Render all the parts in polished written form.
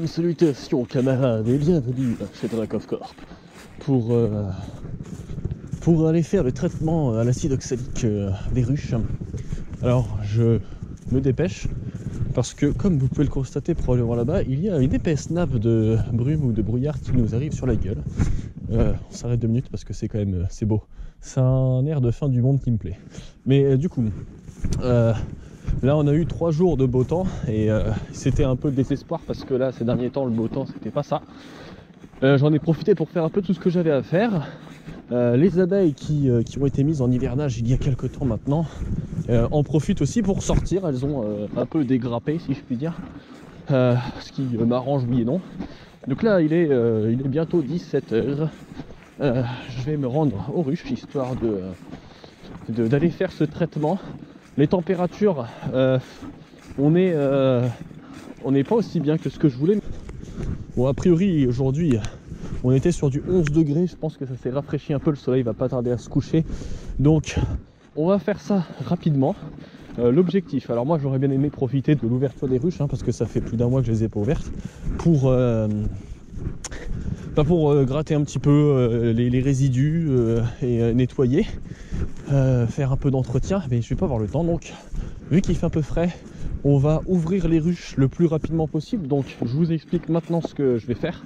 Salutations camarades et bienvenue chez Drakov Corp pour aller faire le traitement à l'acide oxalique des ruches. Alors je me dépêche parce que comme vous pouvez le constater probablement là-bas, il y a une épaisse nappe de brume ou de brouillard qui nous arrive sur la gueule. On s'arrête 2 minutes parce que c'est quand même c'est beau. C'est un air de fin du monde qui me plaît. Mais du coup, là on a eu 3 jours de beau temps et c'était un peu de désespoir parce que là ces derniers temps le beau temps c'était pas ça. J'en ai profité pour faire un peu tout ce que j'avais à faire. Les abeilles qui ont été mises en hivernage il y a quelques temps maintenant en profitent aussi pour sortir. Elles ont un peu dégrappé si je puis dire, ce qui m'arrange oui et non. Donc là il est bientôt 17h. Je vais me rendre aux ruches histoire d'aller faire ce traitement. Les températures, on n'est pas aussi bien que ce que je voulais. Bon, a priori aujourd'hui on était sur du 11 degrés, je pense que ça s'est rafraîchi un peu, le soleil va pas tarder à se coucher. Donc on va faire ça rapidement. L'objectif, alors moi j'aurais bien aimé profiter de l'ouverture des ruches, parce que ça fait plus d'un mois que je les ai pas ouvertes, pour gratter un petit peu les résidus et nettoyer, faire un peu d'entretien, mais je vais pas avoir le temps. Donc vu qu'il fait un peu frais, on va ouvrir les ruches le plus rapidement possible. Donc je vous explique maintenant ce que je vais faire,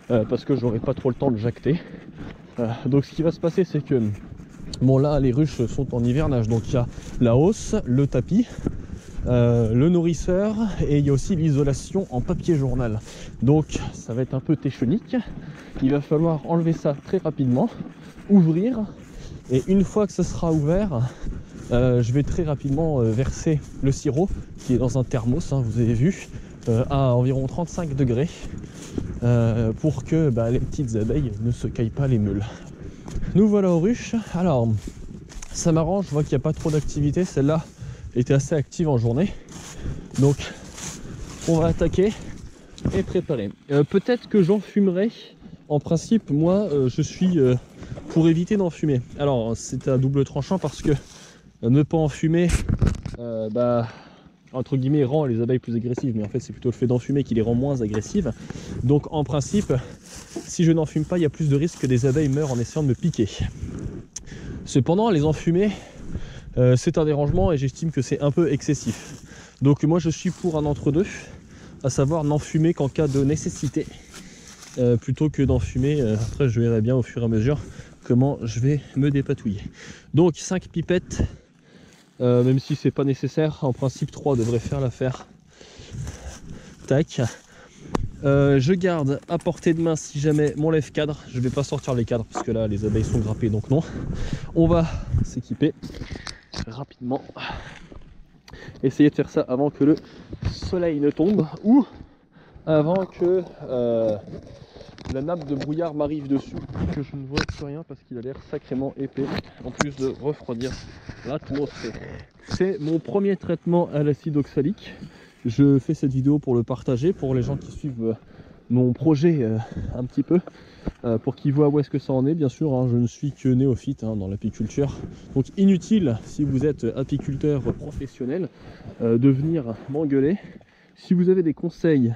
parce que j'aurai pas trop le temps de jacter. Donc ce qui va se passer, c'est que bon, là les ruches sont en hivernage, donc il y a la hausse, le tapis, le nourrisseur, et il y a aussi l'isolation en papier journal. Donc ça va être un peu téchonique. Il va falloir enlever ça très rapidement, ouvrir, et une fois que ce sera ouvert, je vais très rapidement verser le sirop qui est dans un thermos, vous avez vu, à environ 35 degrés, pour que les petites abeilles ne se caillent pas les meules. Nous voilà aux ruches. Alors ça m'arrange, je vois qu'il n'y a pas trop d'activité. Celle-là était assez active en journée, donc on va attaquer et préparer. Peut-être que j'en fumerai. En principe, moi je suis pour éviter d'en fumer. Alors c'est à double tranchant parce que ne pas en fumer entre guillemets rend les abeilles plus agressives, mais en fait c'est plutôt le fait d'en fumer qui les rend moins agressives. Donc en principe, si je n'en fume pas, il y a plus de risques que des abeilles meurent en essayant de me piquer. Cependant, les enfumer, c'est un dérangement et j'estime que c'est un peu excessif. Donc moi je suis pour un entre-deux, à savoir n'en fumer qu'en cas de nécessité, plutôt que d'en fumer. Après je verrai bien au fur et à mesure comment je vais me dépatouiller. Donc 5 pipettes, même si c'est pas nécessaire, en principe 3 devrait faire l'affaire. Tac. Je garde à portée de main si jamais mon lève-cadre. Je vais pas sortir les cadres parce que là les abeilles sont grappées, donc non. On va s'équiper rapidement. Essayer de faire ça avant que le soleil ne tombe ou avant que la nappe de brouillard m'arrive dessus, que je ne vois plus rien parce qu'il a l'air sacrément épais, en plus de refroidir l'atmosphère. C'est mon premier traitement à l'acide oxalique. Je fais cette vidéo pour le partager, pour les gens qui suivent mon projet un petit peu, pour qu'ils voient où est-ce que ça en est. Bien sûr, je ne suis que néophyte dans l'apiculture, donc inutile si vous êtes apiculteur professionnel de venir m'engueuler. Si vous avez des conseils,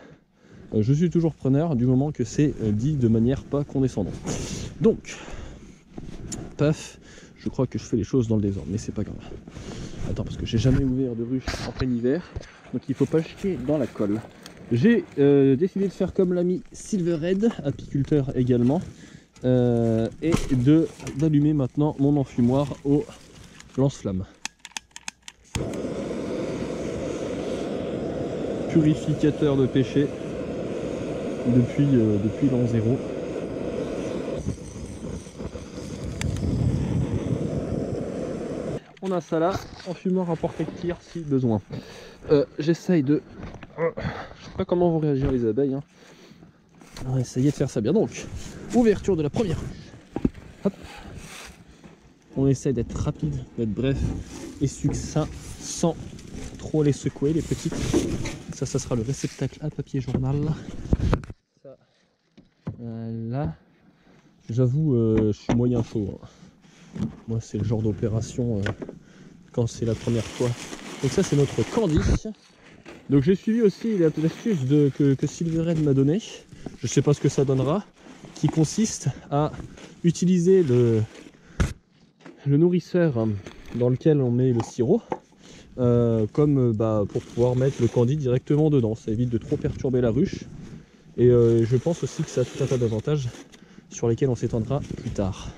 je suis toujours preneur du moment que c'est dit de manière pas condescendante. Donc, paf, je crois que je fais les choses dans le désordre, mais c'est pas grave. Attends, parce que j'ai jamais ouvert de ruche en plein hiver, donc il faut pas chier dans la colle. J'ai décidé de faire comme l'ami Silverhead, apiculteur également, et d'allumer maintenant mon enfumoir au lance-flamme. Purificateur de pêcher depuis l'an 0. On a ça là, enfumoir à portée de tir si besoin. J'essaye de... Je sais pas comment vont réagir les abeilles. On va essayer de faire ça bien. Donc, ouverture de la première. Hop. On essaye d'être rapide, d'être bref et succinct sans trop les secouer, les petites. Ça sera le réceptacle à papier journal. Ça, là, j'avoue, je suis moyen chaud. Moi, c'est le genre d'opération quand c'est la première fois. Donc ça, c'est notre Candy. Donc j'ai suivi aussi l'astuce que Silverhead m'a donnée. Je sais pas ce que ça donnera, qui consiste à utiliser le nourrisseur dans lequel on met le sirop pour pouvoir mettre le candy directement dedans. Ça évite de trop perturber la ruche. Et je pense aussi que ça a tout un tas d'avantages sur lesquels on s'étendra plus tard.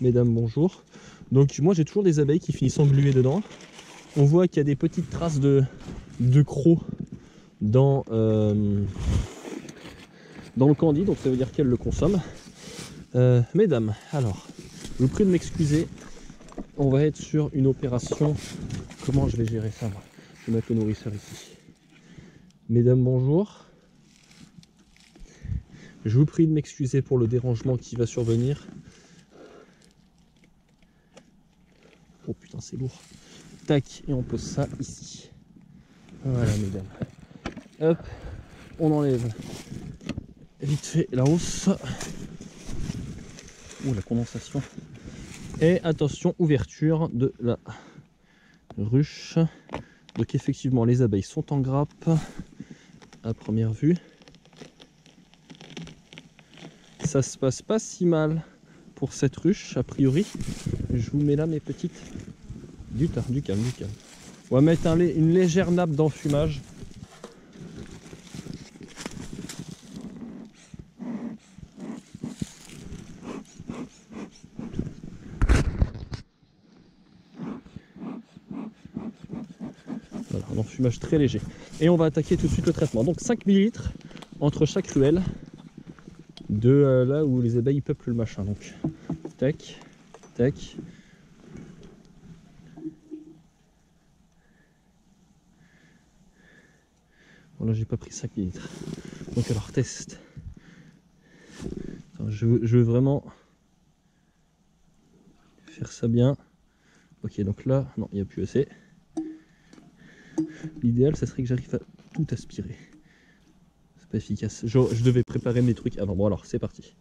Mesdames, bonjour. Donc moi j'ai toujours des abeilles qui finissent engluées dedans. On voit qu'il y a des petites traces de crocs dans le candy, donc ça veut dire qu'elles le consomment. Mesdames, alors, je vous prie de m'excuser. On va être sur une opération. Comment je vais gérer ça moi? Je vais mettre le nourrisseur ici. Mesdames, bonjour. Je vous prie de m'excuser pour le dérangement qui va survenir. Oh putain, c'est lourd. Tac, et on pose ça ici. Voilà, mesdames. Hop, on enlève vite fait la hausse. Ouh, la condensation. Et attention, ouverture de la ruche. Donc effectivement, les abeilles sont en grappe à première vue. Ça se passe pas si mal pour cette ruche, a priori. Je vous mets là mes petites... Du calme. On va mettre une légère nappe d'enfumage. Voilà, un enfumage très léger. Et on va attaquer tout de suite le traitement. Donc 5 ml entre chaque ruelle de là où les abeilles peuplent le machin. Donc tac, tac. Bon là j'ai pas pris 5 ml. Donc alors test. Attends, je veux vraiment faire ça bien. Ok, donc là, non, il n'y a plus assez. L'idéal, ça serait que j'arrive à tout aspirer. C'est pas efficace. Je devais préparer mes trucs avant. Bon alors, c'est parti.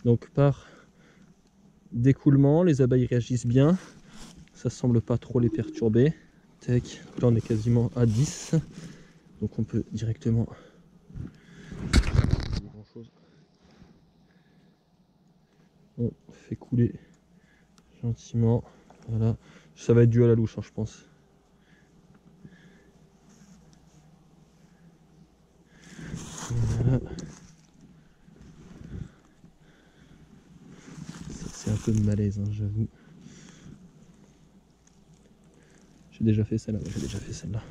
Donc par d'écoulement, les abeilles réagissent bien. Ça semble pas trop les perturber. Tac, là on est quasiment à 10. Donc on peut directement... On fait couler gentiment. Voilà. Ça va être dû à la louche, hein, je pense. Voilà. C'est un peu de malaise, hein, j'avoue. J'ai déjà fait celle-là. J'ai déjà fait celle-là.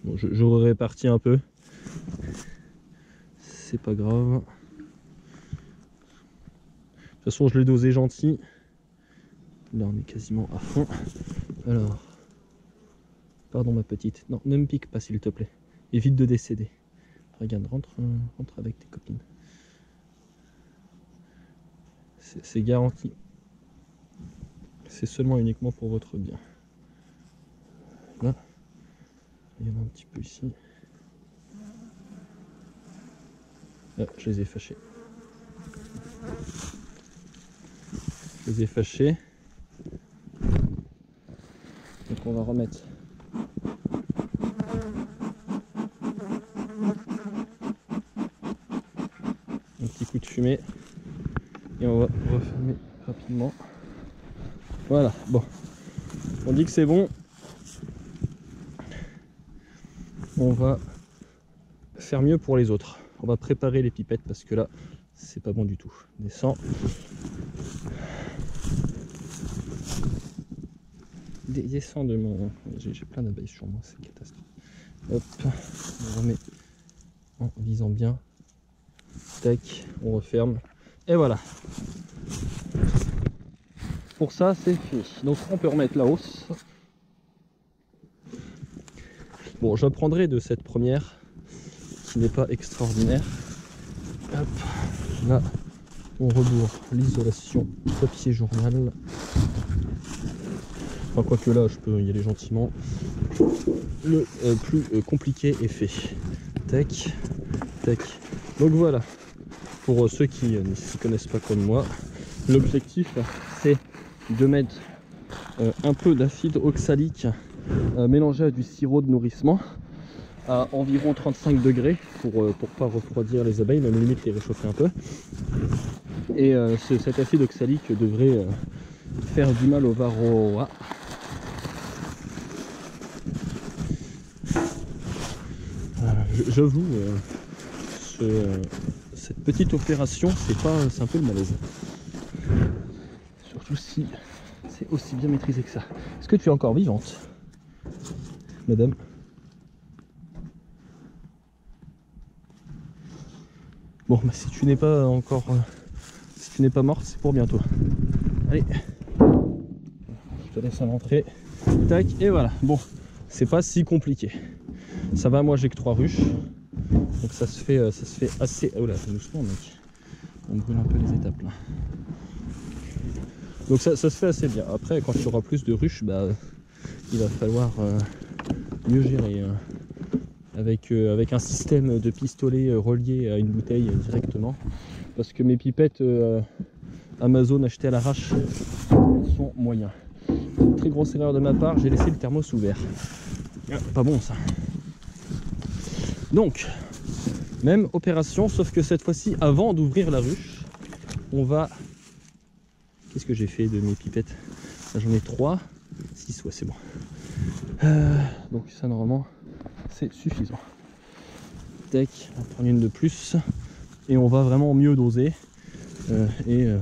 Bon, je répartis un peu. C'est pas grave. De toute façon, je l'ai dosé gentil. Là, on est quasiment à fond. Alors, pardon ma petite. Non, ne me pique pas s'il te plaît. Évite de décéder. Regarde, rentre avec tes copines. C'est garanti. C'est seulement et uniquement pour votre bien. Là, il y en a un petit peu ici. Ah, je les ai fâchés. Je les ai fâchés. Donc on va remettre un petit coup de fumée et on va refermer rapidement. Voilà, bon, on dit que c'est bon. On va faire mieux pour les autres. On va préparer les pipettes parce que là c'est pas bon du tout. Descends. Descends de mon... J'ai plein d'abeilles sur moi, c'est catastrophe. Hop, on remet en visant bien. Tac, on referme. Et voilà. Pour ça, c'est fini. Donc on peut remettre la hausse. Bon, j'apprendrai de cette première qui n'est pas extraordinaire. Hop, là, on rebourre l'isolation papier journal. Enfin, quoique là, je peux y aller gentiment. Le plus compliqué est fait. Tac, tac. Donc voilà, pour ceux qui ne s'y connaissent pas comme moi, l'objectif c'est de mettre un peu d'acide oxalique mélangé à du sirop de nourrissement à environ 35 degrés pour pas refroidir les abeilles, même limite les réchauffer un peu. Et cet acide oxalique devrait faire du mal au varroa. J'avoue, cette petite opération, c'est un peu le malaise. Surtout si c'est aussi bien maîtrisé que ça. Est-ce que tu es encore vivante, madame? Bon, bah, si tu n'es pas encore... si tu n'es pas morte, c'est pour bientôt. Allez, je te laisse à l'entrée. Tac, et voilà. Bon, c'est pas si compliqué. Ça va, moi j'ai que 3 ruches. Donc ça se fait assez... Oh là, doucement mec. On brûle un peu les étapes là. Donc ça se fait assez bien. Après, quand il y aura plus de ruches, bah, il va falloir mieux gérer. Avec un système de pistolet relié à une bouteille directement. Parce que mes pipettes Amazon achetées à l'arrache sont moyens. Très grosse erreur de ma part, j'ai laissé le thermos ouvert. Pas bon ça. Donc, même opération, sauf que cette fois-ci, avant d'ouvrir la ruche, on va... Qu'est-ce que j'ai fait de mes pipettes? J'en ai 3, 6, ouais c'est bon. Donc ça normalement, c'est suffisant. Tac, on va prendre une de plus. Et on va vraiment mieux doser. J'ai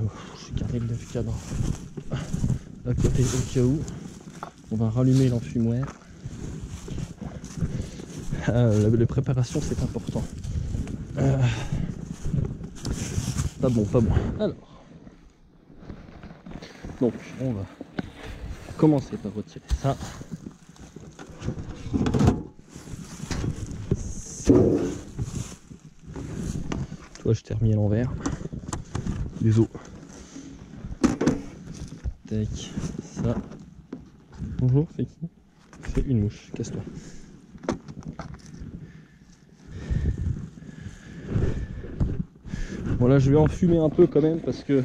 gardé le lève-cadre à côté au cas où. On va rallumer l'enfumoir. La préparation c'est important. Pas bon, pas bon. Alors, donc on va commencer par retirer ça. Toi je t'ai remis à l'envers. Désolé. Tac, ça. Bonjour, c'est qui? C'est une mouche, casse-toi. Bon là je vais enfumer un peu quand même parce que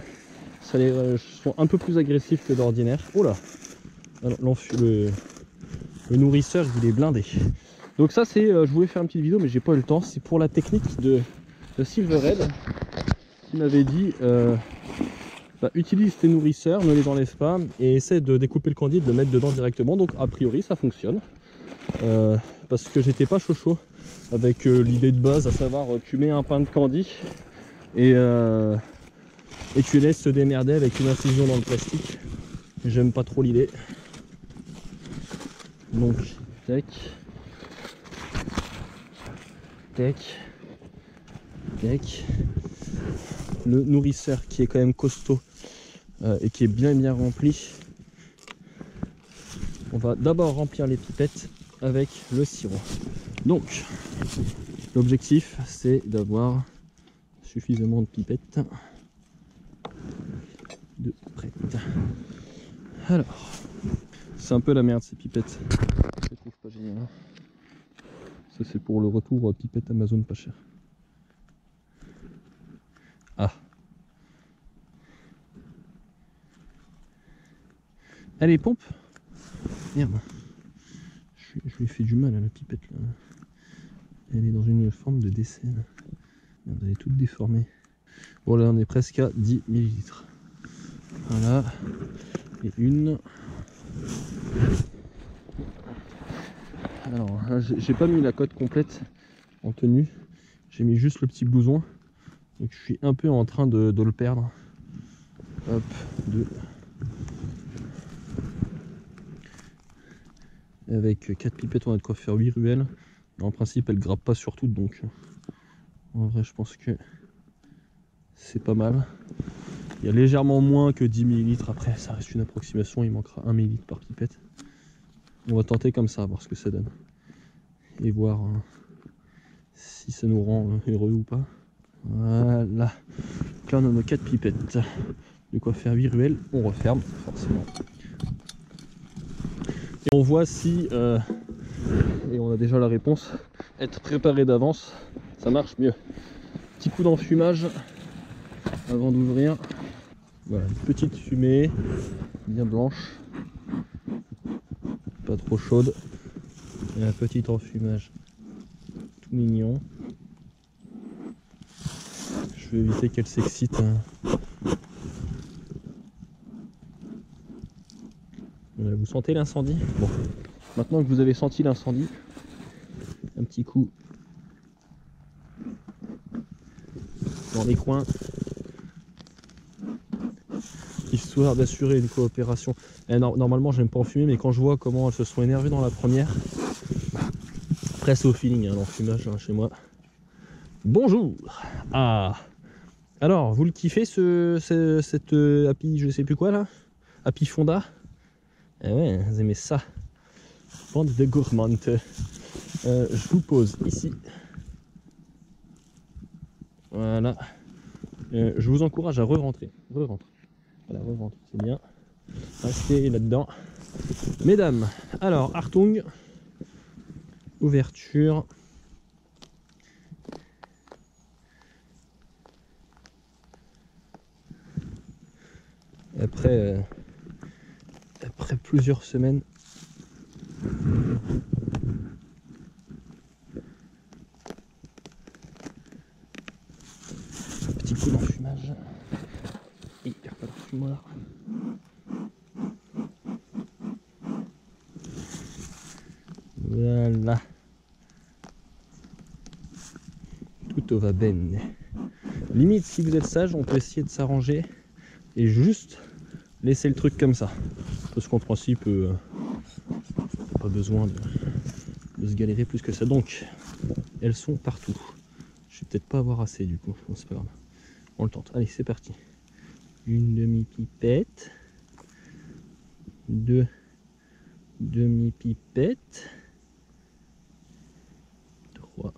ça les sont un peu plus agressifs que d'ordinaire. Oh là, le nourrisseur il est blindé. Donc ça c'est, je voulais faire une petite vidéo mais j'ai pas eu le temps. C'est pour la technique de Silverhead qui m'avait dit utilise tes nourrisseurs, ne les enlève pas et essaie de découper le candy et de le mettre dedans directement. Donc a priori ça fonctionne parce que j'étais pas chaud avec l'idée de base, à savoir tu mets un pain de candy et tu laisses se démerder avec une incision dans le plastique. J'aime pas trop l'idée. Donc tac tac tac, le nourrisseur qui est quand même costaud et qui est bien rempli. On va d'abord remplir les pipettes avec le sirop. Donc l'objectif c'est d'avoir suffisamment de pipettes de prête. Alors c'est un peu la merde ces pipettes, je les trouve pas géniales. Ça c'est pour le retour pipette Amazon pas cher. Ah, allez pompe. Merde, je lui ai fait du mal à la pipette là. Elle est dans une forme de décès là. Merde, elle est toute déformée. Bon là on est presque à 10 ml. Voilà. Et une. Alors j'ai pas mis la cote complète en tenue. J'ai mis juste le petit blouson. Donc je suis un peu en train de le perdre. Hop, 2. Avec 4 pipettes on a de quoi faire 8 ruelles. En principe elle grappe pas sur toutes, donc en vrai je pense que c'est pas mal. Il y a légèrement moins que 10 ml, après ça reste une approximation, il manquera 1 ml par pipette. On va tenter comme ça, voir ce que ça donne. Et voir si ça nous rend heureux ou pas. Voilà. Donc là on a nos 4 pipettes. De quoi faire 8 ruelles, on referme forcément. Et on voit si, et on a déjà la réponse, être préparé d'avance, ça marche mieux. Petit coup d'enfumage avant d'ouvrir. Voilà, une petite fumée, bien blanche, pas trop chaude. Et un petit enfumage tout mignon. Je vais éviter qu'elle s'excite. Vous sentez l'incendie? Bon, maintenant que vous avez senti l'incendie, un petit coup dans les coins, histoire d'assurer une coopération. Et normalement, j'aime pas en fumer, mais quand je vois comment elles se sont énervées dans la première, après c'est au feeling, hein, l'enfumage chez moi. Bonjour. Ah. Alors, vous le kiffez cette Happy, je sais plus quoi là, Happy Fonda? Eh ouais, vous aimez ça. Bande de gourmandes. Je vous pose ici. Voilà. Je vous encourage à re-rentrer. Re-rentre. Voilà, re-rentre, c'est bien. Restez là-dedans. Mesdames, alors, Hartung. Ouverture. Après plusieurs semaines. Petit coup d'enfumage. Il n'y a pas d'enfumoir. Voilà. Tout va bene. Limite, si vous êtes sage, on peut essayer de s'arranger et juste laisser le truc comme ça. Parce qu'en principe, pas besoin de se galérer plus que ça. Donc, elles sont partout. Je vais peut-être pas avoir assez du coup. Bon, c'est pas grave. On le tente. Allez, c'est parti. Une demi-pipette. 2 demi-pipettes. 3.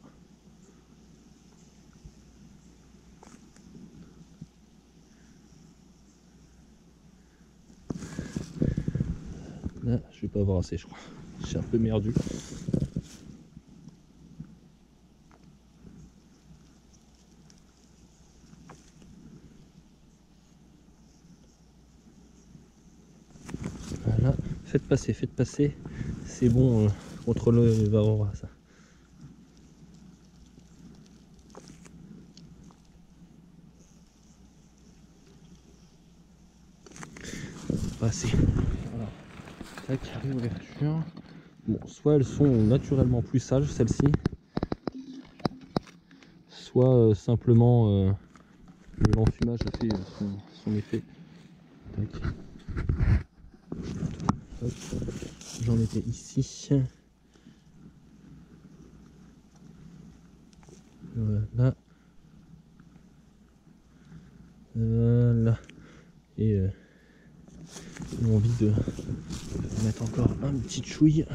Là, je vais pas avoir assez, je crois. J'ai un peu merdu. Voilà, faites passer. C'est bon contre le varroa, ça. Passer. Voilà. Tac, réouverture. Bon, soit elles sont naturellement plus sages, celles-ci, soit simplement l'enfumage a fait son effet. J'en étais ici. Voilà. Voilà. Et j'ai envie de mettre encore un petit chouille.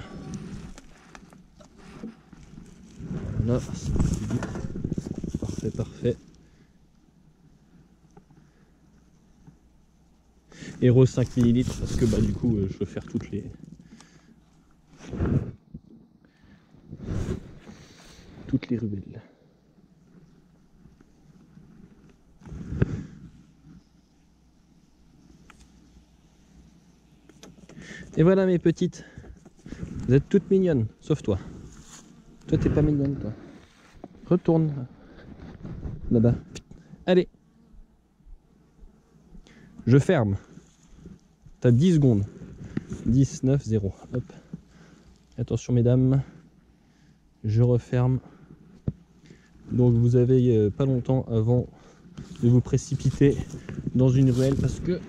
Voilà, parfait, parfait. Et re 5 ml parce que bah du coup je veux faire toutes les rubelles. Et voilà mes petites, vous êtes toutes mignonnes, sauf toi. Toi t'es pas mignonne toi. Retourne là-bas. Allez. Je ferme. T'as 10 secondes. 10, 9, 0. Hop. Attention mesdames. Je referme. Donc vous avez pas longtemps avant de vous précipiter dans une ruelle parce que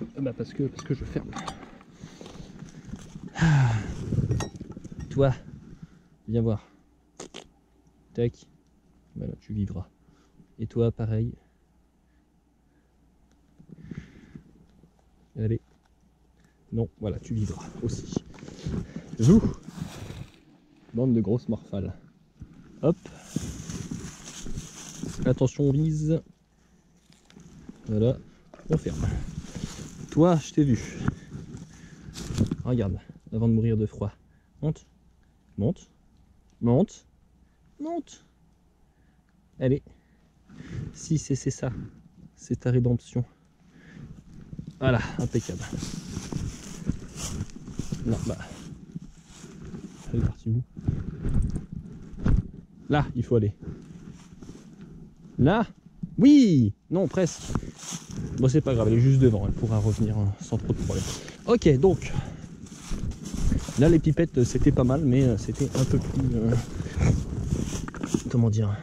je ferme. Ah. Toi, viens voir. Tac. Voilà, tu vivras. Et toi, pareil. Allez. Non, voilà, tu vivras aussi. Vous, bande de grosses morphales. Hop. Attention, on vise. Voilà, on ferme. Toi, je t'ai vu. Regarde, avant de mourir de froid. monte, monte, monte, monte. Allez, si c'est ça, c'est ta rédemption. Voilà, impeccable. Non, bah, elle est partie où? Là, il faut aller. Là? Oui! Non, presque. Bon, c'est pas grave, elle est juste devant, elle pourra revenir sans trop de problème. Ok, donc, là, les pipettes, c'était pas mal, mais c'était un peu plus... comment dire?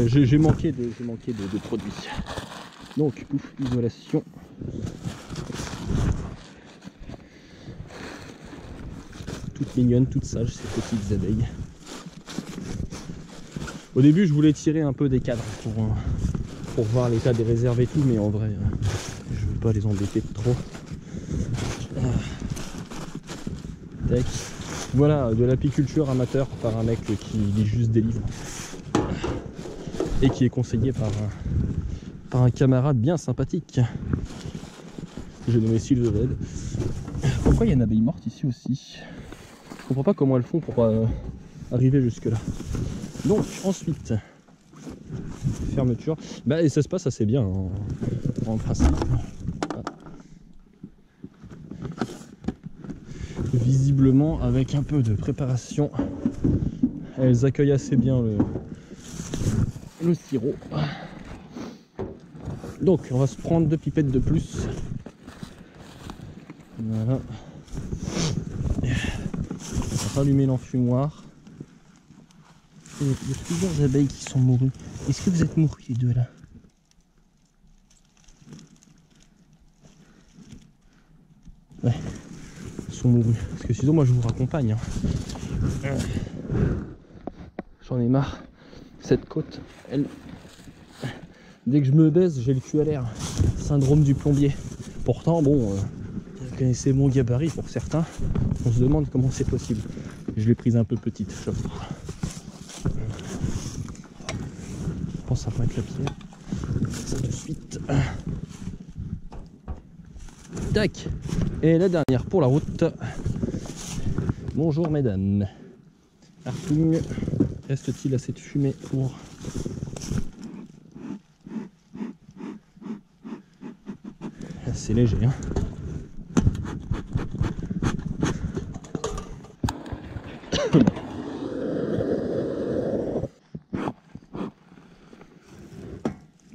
J'ai manqué de produits. Donc, ouf, isolation. Toutes mignonnes, toutes sages, ces petites abeilles. Au début, je voulais tirer un peu des cadres pour voir l'état des réserves et tout, mais en vrai, je veux pas les embêter trop. Tac. Voilà, de l'apiculture amateur par un mec qui lit juste des livres et qui est conseillé par un camarade bien sympathique. J'ai nommé Sylvain. Pourquoi il y a une abeille morte ici aussi? Je comprends pas comment elles font pour arriver jusque là. Donc ensuite, fermeture. Bah, et ça se passe assez bien en principe. Visiblement, avec un peu de préparation, elles accueillent assez bien le sirop. Donc on va se prendre 2 pipettes de plus. Voilà. On va rallumer l'enfumoir. Il y a plusieurs abeilles qui sont mourues. Est-ce que vous êtes mourus les deux là? Ouais, ils sont mourus. Parce que sinon moi je vous raccompagne. Hein. J'en ai marre. Cette côte, elle... Dès que je me baise, j'ai le cul à l'air. Syndrome du plombier. Pourtant, bon, vous connaissez mon gabarit pour certains. On se demande comment c'est possible. Je l'ai prise un peu petite, j'avoue. Je pense que ça peut être la pierre. Ça de suite. Tac. Et la dernière pour la route. Bonjour mesdames. Artung, reste-t-il assez de fumée pour... C'est léger, hein.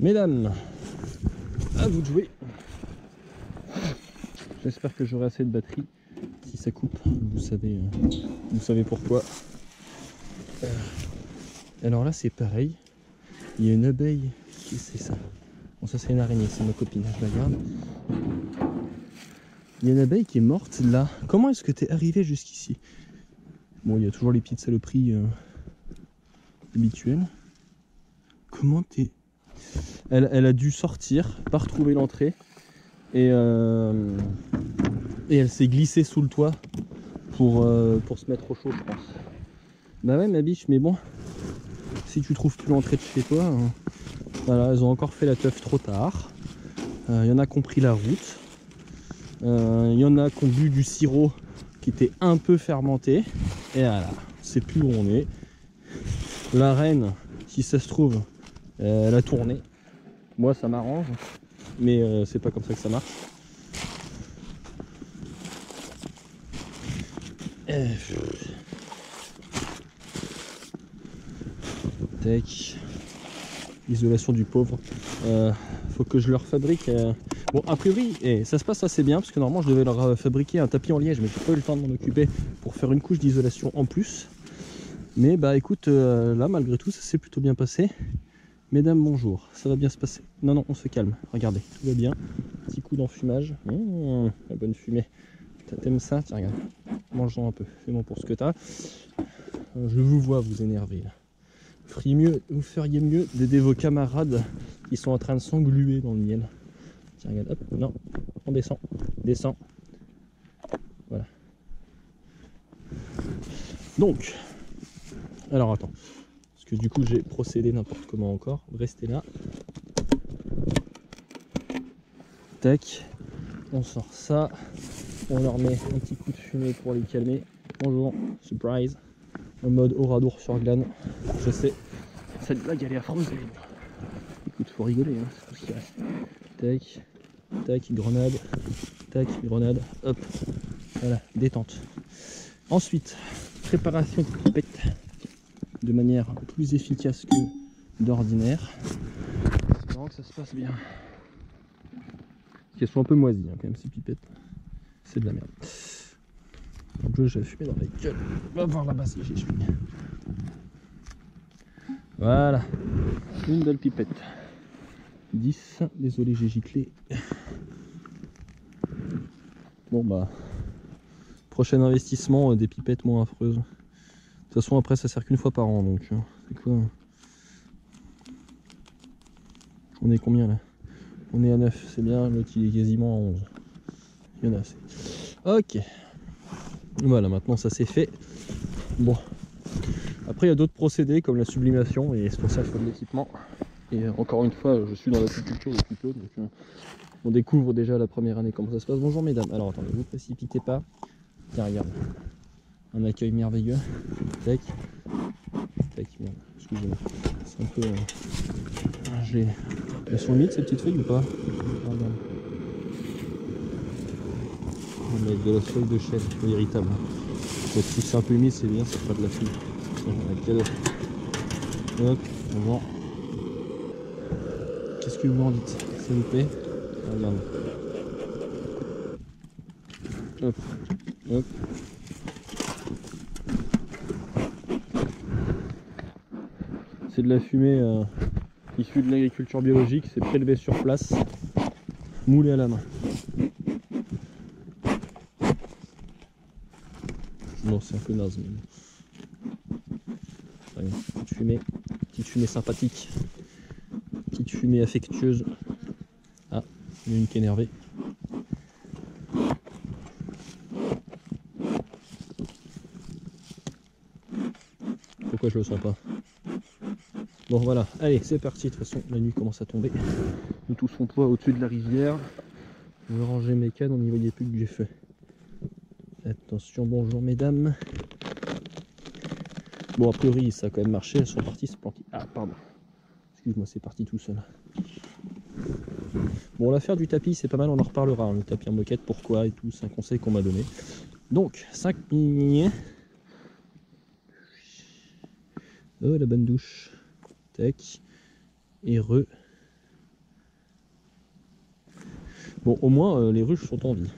Mesdames, à vous de jouer. J'espère que j'aurai assez de batterie. Si ça coupe, vous savez pourquoi. Alors là, c'est pareil. Il y a une abeille. Qu'est-ce que c'est ça? Bon, ça c'est une araignée, c'est ma copine, je la garde. Il y a une abeille qui est morte là. Comment est-ce que tu es arrivé jusqu'ici? Bon, il y a toujours les petites saloperies habituelles. Comment t'es... Elle a dû sortir, pas retrouver l'entrée. Et elle s'est glissée sous le toit pour se mettre au chaud, je pense. Bah ouais, ma biche, mais bon, si tu trouves plus l'entrée de chez toi, voilà, elles ont encore fait la teuf trop tard. Il y en a qui ont pris la route. Il y en a qui ont bu du sirop qui était un peu fermenté. Et voilà, c'est plus où on est. La reine, si ça se trouve, elle a tourné. Moi, ça m'arrange. Mais c'est pas comme ça que ça marche. Tac. Isolation du pauvre. Faut que je leur fabrique. Bon, a priori, ça se passe assez bien parce que normalement je devais leur fabriquer un tapis en liège, mais j'ai pas eu le temps de m'en occuper pour faire une couche d'isolation en plus. Mais bah écoute, là malgré tout, ça s'est plutôt bien passé. Mesdames, bonjour, ça va bien se passer. Non, non, on se calme. Regardez, tout va bien. Petit coup d'enfumage. La bonne fumée. T'aimes ça? Tiens, regarde. Mange-en un peu. Fais-moi pour ce que t'as. Je vous vois vous énerver là. Vous feriez mieux d'aider vos camarades qui sont en train de s'engluer dans le miel. Tiens, regarde, hop, non, on descend, descend. Voilà. Donc, alors attends, parce que du coup j'ai procédé n'importe comment encore. Restez là. Tac, on sort ça, on leur met un petit coup de fumée pour les calmer. Bonjour, surprise, en mode Oradour sur glane. Je sais, cette blague elle est affreuse. Écoute, faut rigoler, hein, c'est tout ce qui reste. Tac, tac, grenade, tac, grenade, hop, voilà, détente. Ensuite, préparation de pipette de manière plus efficace que d'ordinaire. Espérons que ça se passe bien. Qu'elles sont un peu moisies hein, quand même ces pipettes. C'est de la merde. En plus j'ai fumé dans la gueule. On va voir là-bas si j'y suis. Voilà. Une belle pipette. 10. Désolé j'ai giclé. Bon bah. Prochain investissement des pipettes moins affreuses. De toute façon après ça sert qu'une fois par an donc c'est quoi? On est combien là? On est à 9, c'est bien, l'autre il est quasiment à 11. Il y en a assez. Ok. Voilà, maintenant ça c'est fait. Bon. Après il y a d'autres procédés comme la sublimation et c'est pour ça qu'il faut de l'équipement. Et encore une fois, je suis dans l'apiculture depuis peu, donc on découvre déjà la première année comment ça se passe. Bonjour mesdames. Alors attendez, ne vous précipitez pas. Tiens, regarde. Un accueil merveilleux. Tac. Tac, merde. Excusez-moi. C'est un peu. Elles sont humides ces petites feuilles ou pas? Regarde. On va mettre de la feuille de chêne, c'est irritable. Donc si c'est un peu humide, c'est bien, c'est pas de la feuille. Un cadeau. Hop, on vend. Qu'est-ce que vous en dites, s'il vous plaît? Regarde. Hop, hop. C'est de la fumée issue de l'agriculture biologique, c'est prélevé sur place, moulé à la main. Bon, c'est un peu naze, mais petite fumée sympathique, petite fumée affectueuse. Ah, il y a une qui est énervée. Pourquoi je le sens pas? Bon voilà, allez c'est parti, de toute façon la nuit commence à tomber. Nous tous son poids au-dessus de la rivière. Je vais ranger mes cannes, on n'y voyait plus que j'ai fait. Attention, bonjour mesdames. Bon a priori ça a quand même marché, elles sont parties se planquer. Ah pardon, excuse-moi c'est parti tout seul. Bon l'affaire du tapis c'est pas mal, on en reparlera, hein, le tapis en moquette, pourquoi et tout, c'est un conseil qu'on m'a donné. Donc 5 milliers. Oh la bonne douche. Tac. Et re. Bon au moins les ruches sont en vie.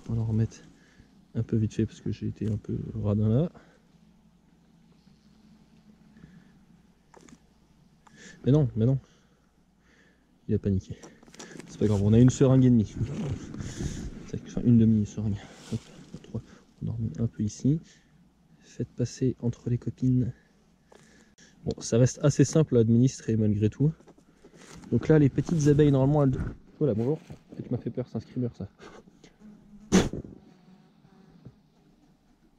On va en remettre un peu vite fait parce que j'ai été un peu radin là. Mais non, il a paniqué. C'est pas grave, on a une seringue et demie. Enfin, une demi-seringue. Hop, 3. On en remet un peu ici. Faites passer entre les copines. Bon, ça reste assez simple à administrer malgré tout. Donc là, les petites abeilles, normalement, elles... Voilà, bonjour. Tu m'as fait peur, c'est un screamer ça.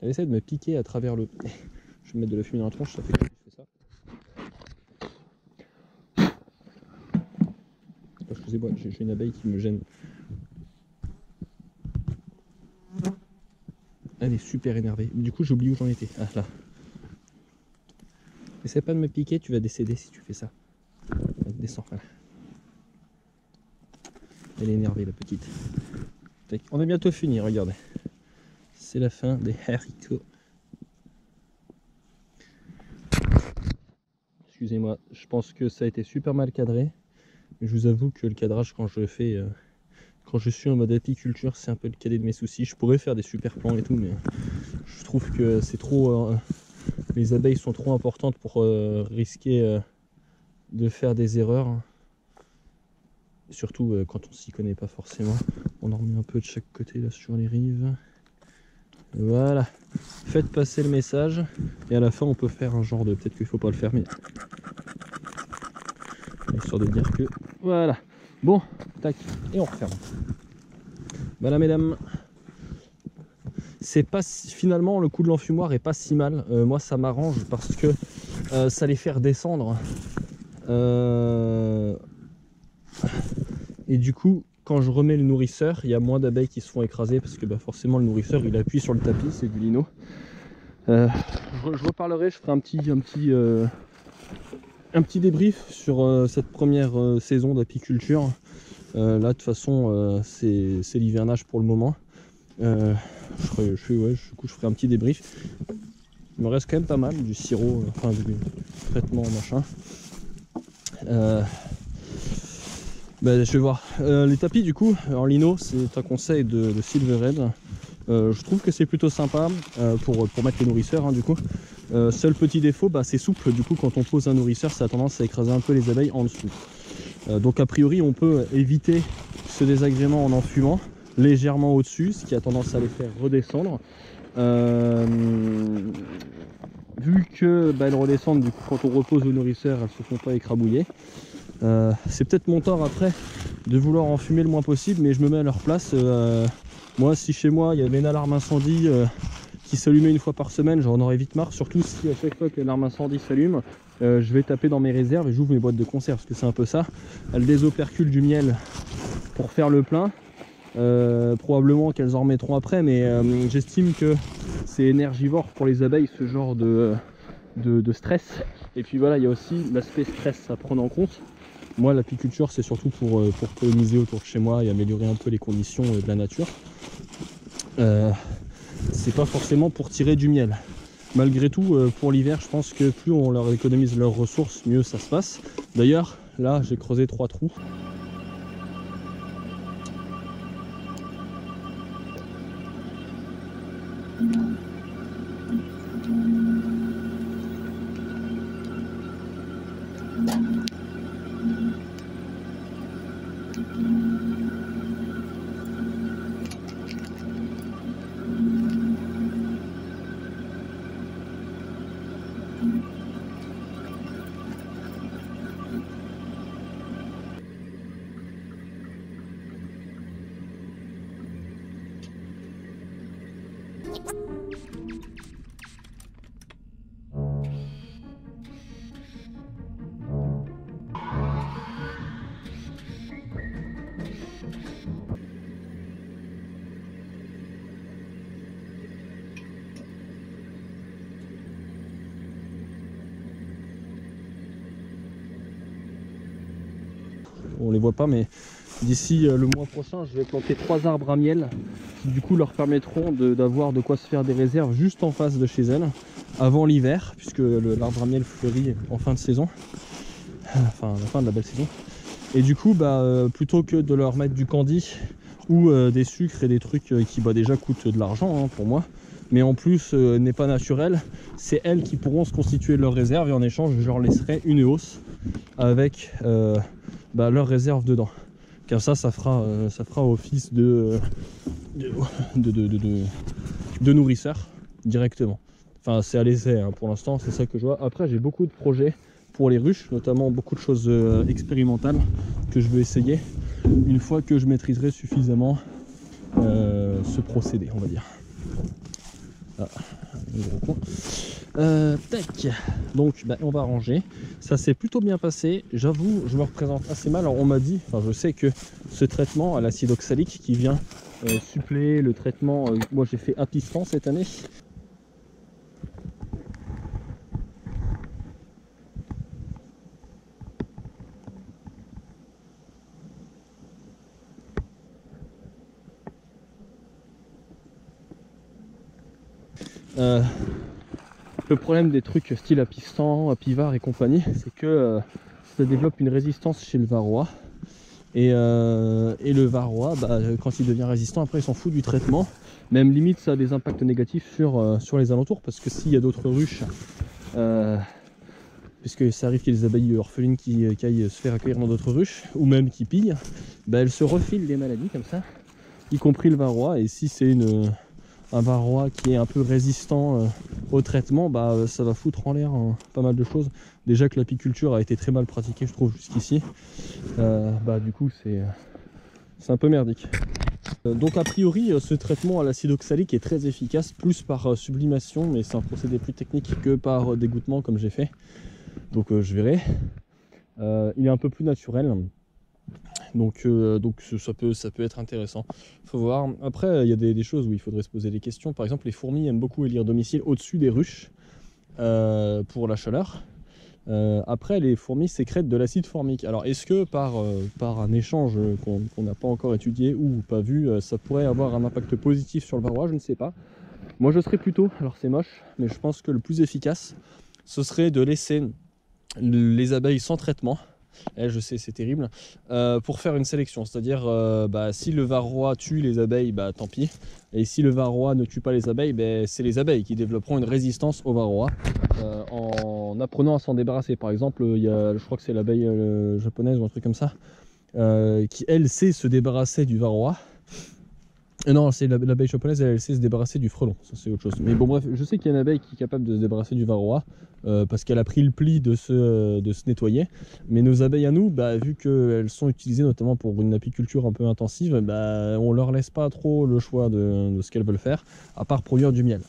Elle essaie de me piquer à travers le... Je vais mettre de la fumée dans la tronche, ça fait que je fais ça. Excusez-moi, j'ai une abeille qui me gêne. Elle est super énervée. Du coup, j'ai oublié où j'en étais. Ah là. Essaie pas de me piquer, tu vas décéder si tu fais ça. Descends, voilà. Elle est énervée la petite. On est bientôt fini, regardez. C'est la fin des haricots. Excusez-moi, je pense que ça a été super mal cadré. Mais je vous avoue que le cadrage quand je le fais, quand je suis en mode apiculture, c'est un peu le cadet de mes soucis. Je pourrais faire des super plans et tout, mais je trouve que c'est trop... les abeilles sont trop importantes pour risquer de faire des erreurs. Surtout quand on s'y connaît pas forcément. On en remet un peu de chaque côté là sur les rives. Voilà. Faites passer le message. Et à la fin on peut faire un genre de... Peut-être qu'il faut pas le faire mais... Histoire de dire que... Voilà. Bon, tac. Et on referme. Voilà mesdames. C'est pas si... Finalement le coup de l'enfumoir est pas si mal. Moi ça m'arrange parce que ça les fait redescendre. Et du coup, quand je remets le nourrisseur, il y a moins d'abeilles qui se font écraser parce que forcément le nourrisseur il appuie sur le tapis, c'est du lino. Je reparlerai, je ferai un petit débrief sur cette première saison d'apiculture. Là de toute façon c'est l'hivernage pour le moment. Je ferai un petit débrief. Il me reste quand même pas mal du sirop, enfin du traitement machin. Je vais voir. Les tapis du coup en lino, c'est un conseil de Silver Red. Je trouve que c'est plutôt sympa pour mettre les nourrisseurs du coup. Seul petit défaut, c'est souple, du coup quand on pose un nourrisseur ça a tendance à écraser un peu les abeilles en dessous. Donc a priori on peut éviter ce désagrément en fumant légèrement au-dessus, ce qui a tendance à les faire redescendre. Vu que elles redescendent, du coup quand on repose le nourrisseur elles se font pas écrabouiller. C'est peut-être mon tort après de vouloir en fumer le moins possible, mais je me mets à leur place. Moi si chez moi il y avait une alarme incendie qui s'allumait une fois par semaine, j'en aurais vite marre, surtout si à chaque fois que l'alarme incendie s'allume je vais taper dans mes réserves et j'ouvre mes boîtes de conserve, parce que c'est un peu ça. Elles désoperculent du miel pour faire le plein. Probablement qu'elles en remettront après, mais j'estime que c'est énergivore pour les abeilles ce genre de stress. Et puis voilà, il y a aussi l'aspect stress à prendre en compte. Moi l'apiculture c'est surtout pour polliniser autour de chez moi et améliorer un peu les conditions de la nature. C'est pas forcément pour tirer du miel. Malgré tout, pour l'hiver, je pense que plus on leur économise leurs ressources, mieux ça se passe. D'ailleurs, là j'ai creusé 3 trous. On les voit pas, mais d'ici le mois prochain je vais planter 3 arbres à miel qui du coup leur permettront d'avoir de quoi se faire des réserves juste en face de chez elles avant l'hiver, puisque l'arbre à miel fleurit en fin de saison, enfin la fin de la belle saison. Et du coup plutôt que de leur mettre du candy ou des sucres et des trucs qui déjà coûtent de l'argent pour moi, mais en plus n'est pas naturel, c'est elles qui pourront se constituer leur réserve, et en échange je leur laisserai une hausse avec leur réserve dedans. Car ça fera office de nourrisseur directement. Enfin c'est à l'essai pour l'instant, c'est ça que je vois. Après j'ai beaucoup de projets pour les ruches, notamment beaucoup de choses expérimentales que je veux essayer une fois que je maîtriserai suffisamment ce procédé, on va dire. Ah, un gros coin. Tac. Donc on va ranger. Ça s'est plutôt bien passé. J'avoue, je me représente assez mal. Alors on m'a dit, enfin je sais que ce traitement à l'acide oxalique qui vient suppléer le traitement, moi j'ai fait Apistan cette année. Le problème des trucs style Apistan, Apivar et compagnie, c'est que ça développe une résistance chez le varroa. Et le varroa, quand il devient résistant, après il s'en fout du traitement. Même limite ça a des impacts négatifs sur les alentours, parce que s'il y a d'autres ruches, puisque ça arrive qu'il y ait des abeilles orphelines qui aillent se faire accueillir dans d'autres ruches, ou même qui pillent, elles se refilent des maladies comme ça, y compris le varroa. Et si c'est un varroa qui est un peu résistant au traitement, ça va foutre en l'air pas mal de choses. Déjà que l'apiculture a été très mal pratiquée, je trouve, jusqu'ici. Du coup c'est un peu merdique. Donc a priori ce traitement à l'acide oxalique est très efficace, plus par sublimation, mais c'est un procédé plus technique que par dégouttement comme j'ai fait. Donc je verrai. Il est un peu plus naturel. Donc ça peut être intéressant. Faut voir. Après, il y a des choses où il faudrait se poser des questions. Par exemple, les fourmis aiment beaucoup élire domicile au-dessus des ruches pour la chaleur. Après, les fourmis sécrètent de l'acide formique. Alors, est-ce que par un échange qu'on n'a pas encore étudié ou pas vu, ça pourrait avoir un impact positif sur le varroa? Je ne sais pas. Moi, je serais plutôt, alors c'est moche, mais je pense que le plus efficace, ce serait de laisser les abeilles sans traitement. Je sais, c'est terrible, pour faire une sélection. C'est-à-dire, si le varroa tue les abeilles, tant pis. Et si le varroa ne tue pas les abeilles, c'est les abeilles qui développeront une résistance au varroa en apprenant à s'en débarrasser. Par exemple, je crois que c'est l'abeille japonaise ou un truc comme ça, qui elle sait se débarrasser du varroa. Non, c'est l'abeille japonaise, elle sait se débarrasser du frelon, ça c'est autre chose. Mais bon bref, je sais qu'il y a une abeille qui est capable de se débarrasser du varroa, parce qu'elle a pris le pli de se nettoyer. Mais nos abeilles à nous, vu qu'elles sont utilisées notamment pour une apiculture un peu intensive, on leur laisse pas trop le choix de ce qu'elles veulent faire, à part produire du miel.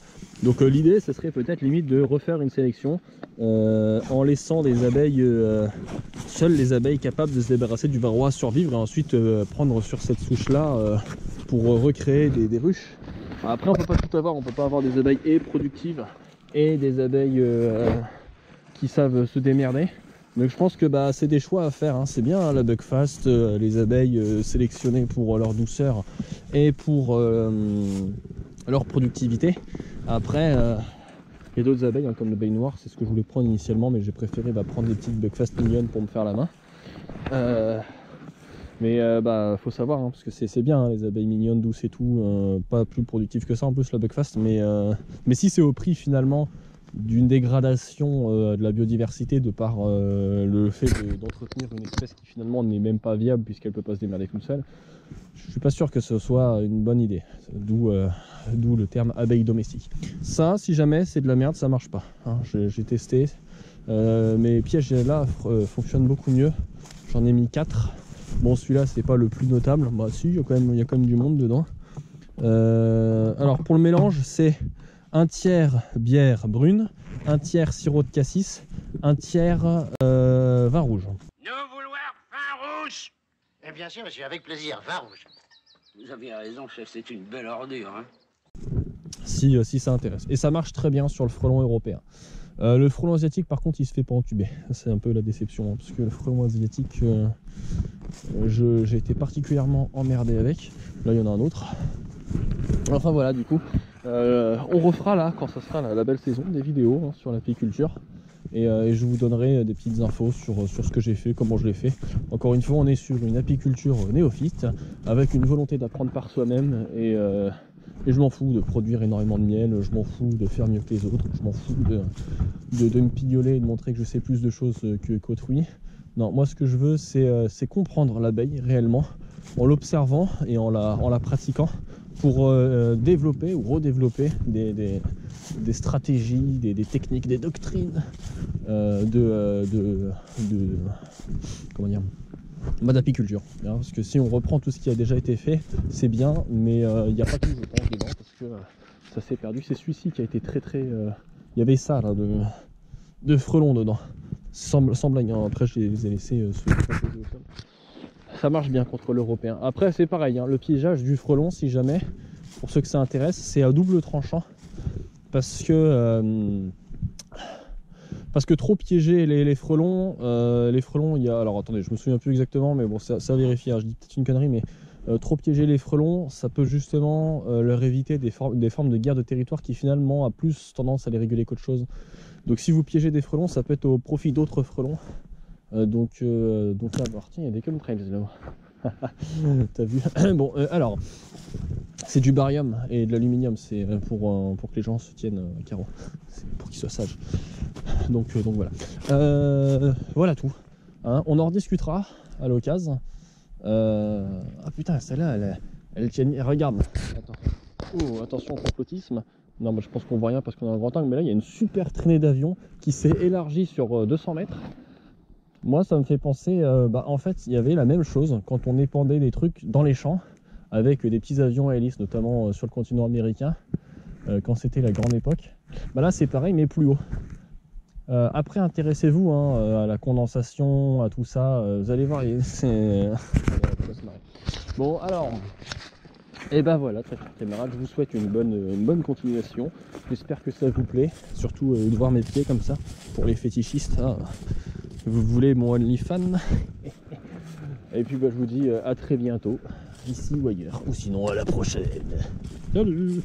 Donc l'idée, ce serait peut-être limite de refaire une sélection en laissant des abeilles, seules les abeilles capables de se débarrasser du varroa survivre, et ensuite prendre sur cette souche-là pour recréer des ruches. Après, on peut pas tout avoir, on peut pas avoir des abeilles productives et des abeilles qui savent se démerder. Donc je pense que c'est des choix à faire, hein. C'est bien, hein, la Buckfast, les abeilles sélectionnées pour leur douceur et pour leur productivité. Après, il y a d'autres abeilles, hein, comme l'abeille noire, c'est ce que je voulais prendre initialement, mais j'ai préféré prendre des petites Buckfast mignonnes pour me faire la main. Mais faut savoir, hein, parce que c'est bien, hein, les abeilles mignonnes, douces et tout, pas plus productives que ça en plus la Buckfast, mais si c'est au prix finalement d'une dégradation de la biodiversité de par le fait d'entretenir une espèce qui finalement n'est même pas viable puisqu'elle peut pas se démerder toute seule, je suis pas sûr que ce soit une bonne idée, d'où le terme abeille domestique. Ça, si jamais c'est de la merde, ça marche pas, hein. J'ai testé, mes pièges là fonctionnent beaucoup mieux, j'en ai mis 4. Bon, celui-là c'est pas le plus notable, si, il y a quand même du monde dedans. Alors pour le mélange, c'est un tiers bière brune, un tiers sirop de cassis, un tiers vin rouge. Nous vouloir vin rouge? Eh bien sûr, monsieur, avec plaisir, vin rouge. Vous avez raison, chef, c'est une belle ordure, hein. Si ça intéresse. Et ça marche très bien sur le frelon européen. Le frelon asiatique, par contre, il se fait pas entuber. C'est un peu la déception, hein, parce que le frelon asiatique, j'ai été particulièrement emmerdé avec. Là, il y en a un autre. Enfin voilà, du coup, on refera là, quand ça sera la belle saison, des vidéos, hein, sur l'apiculture. Et je vous donnerai des petites infos sur ce que j'ai fait, comment je l'ai fait. Encore une fois, on est sur une apiculture néophyte, avec une volonté d'apprendre par soi-même. Et je m'en fous de produire énormément de miel, je m'en fous de faire mieux que les autres, je m'en fous de me pignoler et de montrer que je sais plus de choses qu'autrui. Non, moi ce que je veux, c'est comprendre l'abeille réellement, en l'observant et en la pratiquant, pour développer ou redévelopper des stratégies, des techniques, des doctrines comment dire, d'apiculture, hein, parce que si on reprend tout ce qui a déjà été fait, c'est bien, mais il n'y a pas tout, je pense, dedans, parce que ça s'est perdu. C'est celui-ci qui a été très il y avait ça là de frelons dedans, sans blague, hein. Après je les ai laissés ça marche bien contre l'européen. Après c'est pareil, hein, le piégeage du frelon, si jamais, pour ceux que ça intéresse, c'est à double tranchant, parce que trop piéger les frelons, il y a, alors attendez, je me souviens plus exactement, mais bon, ça vérifie, hein, je dis peut-être une connerie, mais trop piéger les frelons, ça peut justement leur éviter des formes de guerre de territoire qui finalement a plus tendance à les réguler qu'autre chose. Donc si vous piégez des frelons, ça peut être au profit d'autres frelons. Donc là, tiens, il y a des chemtrails là-haut. T'as vu? Bon, alors, c'est du barium et de l'aluminium, c'est pour que les gens se tiennent à carreau, pour qu'ils soient sages. Donc voilà. Voilà tout. Hein, on en rediscutera à l'occasion. Ah putain, celle-là, elle tient. Regarde. Attends. Oh, attention au complotisme. Non, je pense qu'on voit rien parce qu'on a un grand angle, mais là, il y a une super traînée d'avion qui s'est élargie sur 200 mètres. Moi, ça me fait penser, en fait, il y avait la même chose quand on épandait des trucs dans les champs avec des petits avions à hélice, notamment sur le continent américain, quand c'était la grande époque. Là, c'est pareil, mais plus haut. Après, intéressez-vous, hein, à la condensation, à tout ça. Vous allez voir, va se marrer. Bon alors, et ben voilà, très chers camarades, je vous souhaite une bonne continuation. J'espère que ça vous plaît, surtout de voir mes pieds comme ça, pour les fétichistes. Hein. Vous voulez mon OnlyFans? Et puis bah, je vous dis à très bientôt, ici ou ailleurs, ou sinon à la prochaine. Salut!